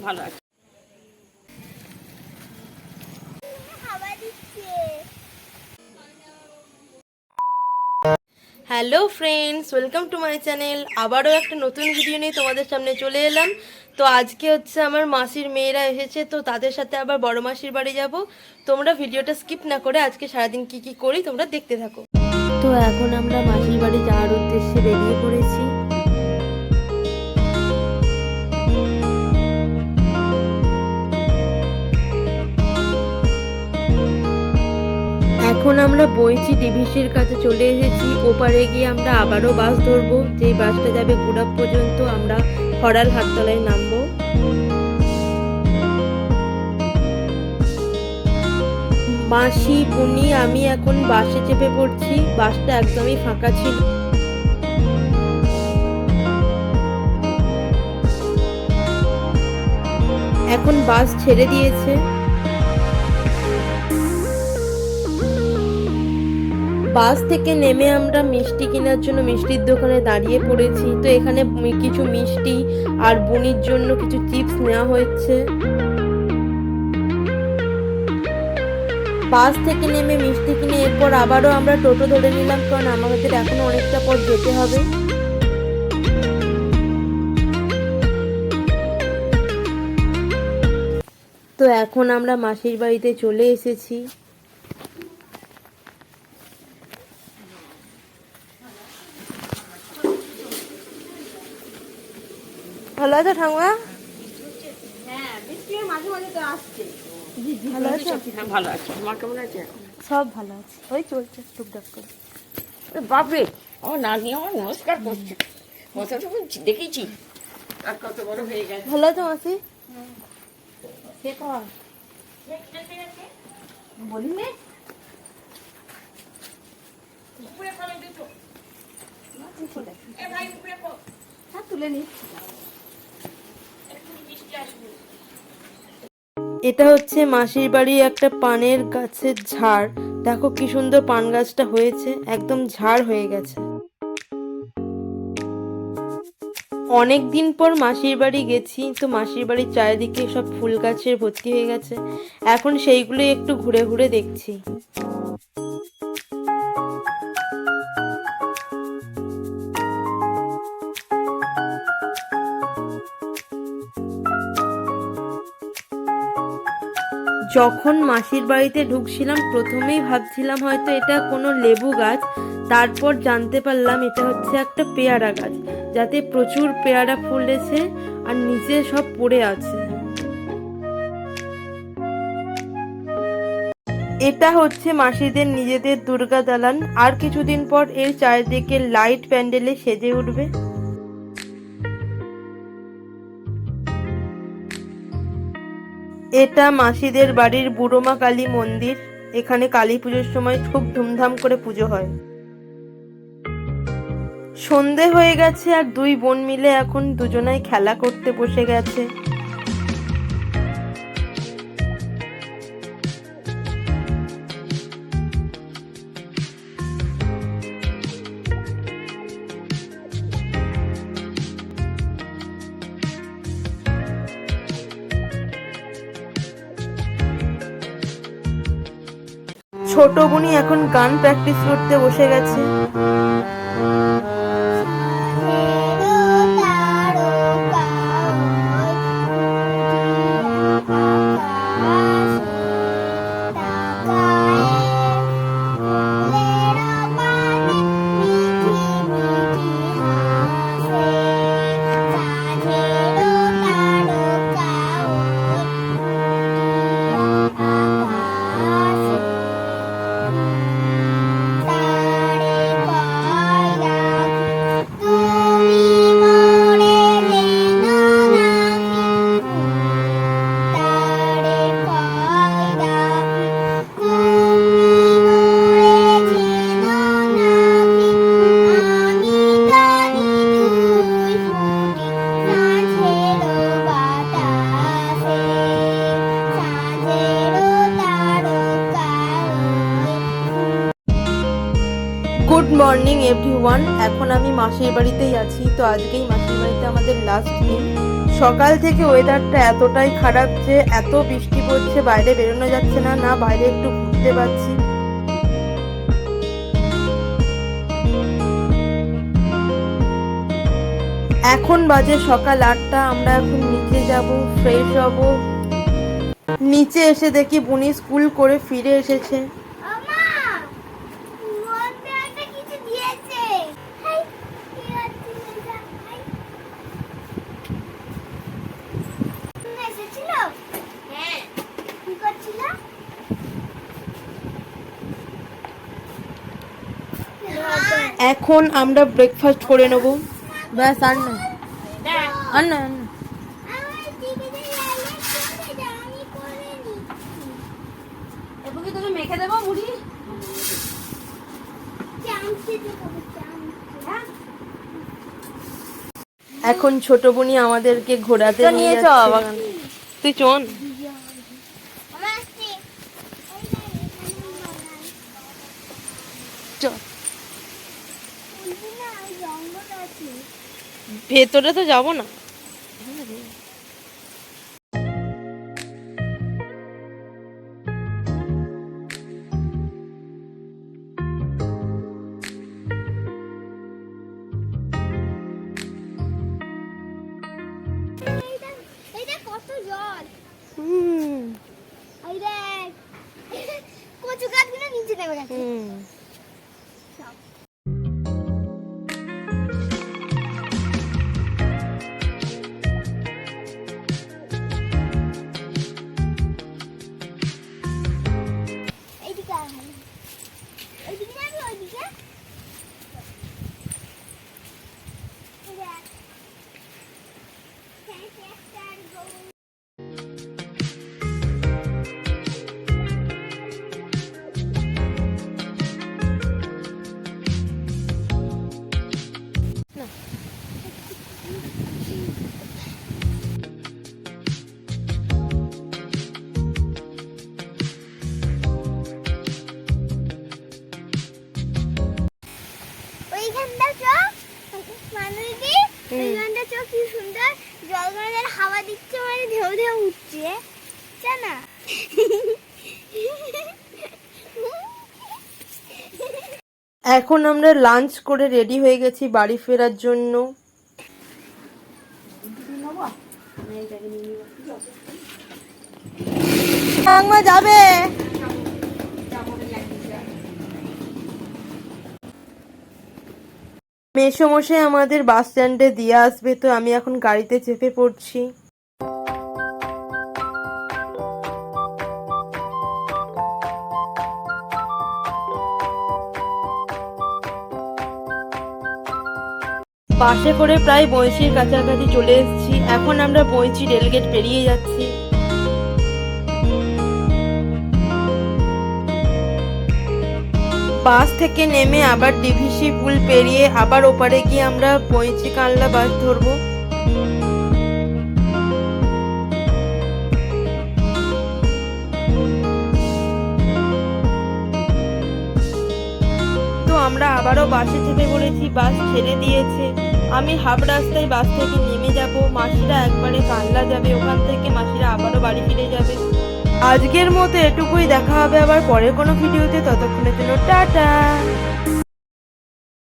ভালো আছে। Hello friends, welcome to my channel. আবারও একটা নতুন ভিডিও নিয়ে তোমাদের সামনে চলে এলাম। তো আজকে হচ্ছে আমার মাসির মেয়েরা এসেছে, তো তাদের সাথে আবার বড় মাসির বাড়ি যাব। তোমরা ভিডিওটা স্কিপ না করে আজকে সারাদিন কি কি করি তোমরা দেখতে থাকো। তো এখন আমরা মাসির বাড়ি যাওয়ার উদ্দেশ্যে বেরিয়ে পড়েছি। এখন আমরা বইচি ডিভিসির কাছে চলে এসেছি। ওপারে গিয়ে আমরা আবারও বাস ধরবো, যেই বাসটা যাবে গুড়াপ পর্যন্ত। আমরা হরাল হাটতলায় নামবো। মাসি, বুনি, আমি এখন বাসে চেপে পড়ছি। বাসটা একদমই ফাঁকা ছিল। এখন বাস ছেড়ে দিয়েছে। বাস থেকে নেমে আমরা মিষ্টি কেনার জন্য মিষ্টির দোকানে দাঁড়িয়ে পড়েছি। তো এখানে কিছু মিষ্টি আর বুনির জন্য কিছু চিপস নেওয়া হয়েছে। বাস থেকে নেমে মিষ্টি কিনে এরপর আবারও আমরা টোটো ধরে নিলাম, কারণ আমাদের এখনো অনেকটা পথ যেতে হবে। তো এখন আমরা মাসির বাড়িতে চলে এসেছি। ভালো আছো ঠাকুমা? হ্যাঁ, বৃষ্টির মাঝে মাঝে তো আসছে। ভালো আছো? হ্যাঁ, ভালো আছে। তোমার কেমন আছে? সব ভালো আছে, ওই চলছে টুকটাক করে। বাপরে, আমার নানি আমার নমস্কার করছে। কথা তো দেখেছি আর কত বড় হয়ে গেছে। ভালো আছো মাসি? সে কর বলি নে তুলে নিচ্ছি। এটা হচ্ছে মাসির বাড়ির একটা পানের গাছের ঝাড়। দেখো কি সুন্দর পান গাছটা হয়েছে, একদম ঝাড় হয়ে গেছে। অনেক দিন পর মাসির বাড়ি গেছি, তো মাসির বাড়ির চারিদিকে সব ফুল গাছের ভর্তি হয়ে গেছে। এখন সেইগুলো একটু ঘুরে ঘুরে দেখছি। যখন মাসির বাড়িতে ঢুকছিলাম প্রথমেই ভাবছিলাম হয়তো এটা কোনো লেবু গাছ, তারপর জানতে পারলাম এটা হচ্ছে একটা পেয়ারা গাছ, যাতে প্রচুর পেয়ারা ফুলেছে আর নিচে সব পড়ে আছে। এটা হচ্ছে মাসিদের নিজেদের দুর্গা দালান। আর কিছুদিন পর এর চারিদিকে লাইট প্যান্ডেলে সেজে উঠবে। এটা মাসিদের বাড়ির বুড়োমা কালী মন্দির। এখানে কালী পুজোর সময় খুব ধুমধাম করে পুজো হয়। সন্ধে হয়ে গেছে আর দুই বোন মিলে এখন দুজনাই খেলা করতে বসে গেছে। ছোট বোনই এখন গান প্র্যাকটিস করতে বসে গেছে। Good morning everyone. এখন আমি মাসির বাড়িতেই আছি। তো আজকেই মাসির বাড়িতে আমাদের লাস্ট দিন। সকাল থেকে ওয়েদারটা এতটাই খারাপ যে এত বৃষ্টি পড়ছে, বাইরে বেরোনো যাচ্ছে না, না বাইরে একটু ঘুরতে পারছি। এখন বাজে সকাল 8টা, আমরা এখন নিচে যাব, ফ্রেশ হব। নিচে এসে দেখি বুনি স্কুল করে ফিরে এসেছে। এখন আমরা ব্রেকফাস্ট করে নেব, ব্যাস। আর না আর না আর না। তোকে মেখে দেবো মুড়ি। এখন ছোট বোনই আমাদেরকে ঘোরাতে নিয়ে যাচ্ছে। তুই চল। ভেতরে তো যাবো না। কত জল! এই দেখ, কচু গাছগুলো নিচে নেমে গেছে। কি সুন্দর জলগুলো হাওয়া দিচ্ছে, মানে ঢেউ ঢেউ উঠছে, জানা? এখন আমরা লাঞ্চ করে রেডি হয়ে গেছি বাড়ি ফেরার জন্য। যাবে মেসোমশাই আমাদের বাস স্ট্যান্ডে দিয়ে আসবে, তো আমি এখন গাড়িতে চেপে পড়ছি। বাসে করে প্রায় বইচির কাছাকাছি চলে এসেছি। এখন আমরা বইচি রেলগেট পেরিয়ে যাচ্ছি। বাস থেকে নেমে আবার ডিভিসি পুল পেরিয়ে আবার ওপারে গিয়ে আমরা বইচি কানলা বাস ধরবো। তো আমরা আবারও বাসে চেপে পড়েছি, বাস ছেড়ে দিয়েছে। আমি হাফ রাস্তায় বাস থেকে নেমে যাব, মাসিরা একবারে কানলা যাবে, ওখান থেকে মাসিরা আবারও বাড়ি ফিরে যাবে। আজকের মতো এটুকুই, দেখা হবে আবার পরের কোনো ভিডিওতে। ততক্ষণের জন্য টাটা।